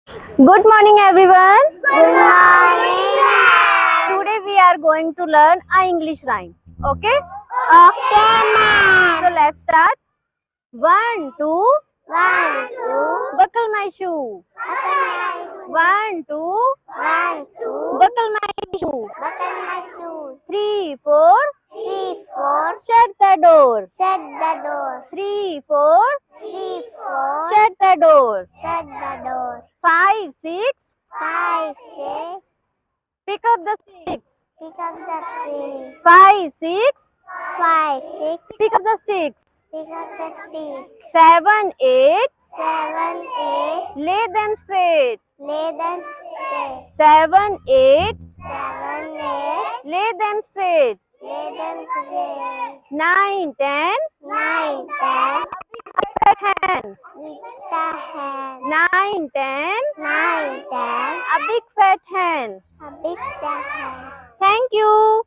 Good morning, everyone. Good morning. Today we are going to learn a English rhyme. Okay? Okay, ma'am. So let's start. 1, 2, 1, 2. buckle my shoe. Buckle 1, 2, 1, 2. buckle my shoe. Buckle my shoes. 3, 4, 3, 4. shut the door. Shut the door. 3, 4, 3, 4. shut the door. Shut the door. 5, 6, 5, 6. pick up the sticks. Pick up the stick. 5, 6, 5, 6. pick up the sticks. Pick up the stick. 7, 8, 7, 8. lay them straight. Lay them straight. 7, 8, 7, 8. lay them straight. Lay them straight. 9, 10, 9, 10. fat hand. With the hand. 9, 10, 9, 10. a big fat hand. A big hand. Thank you.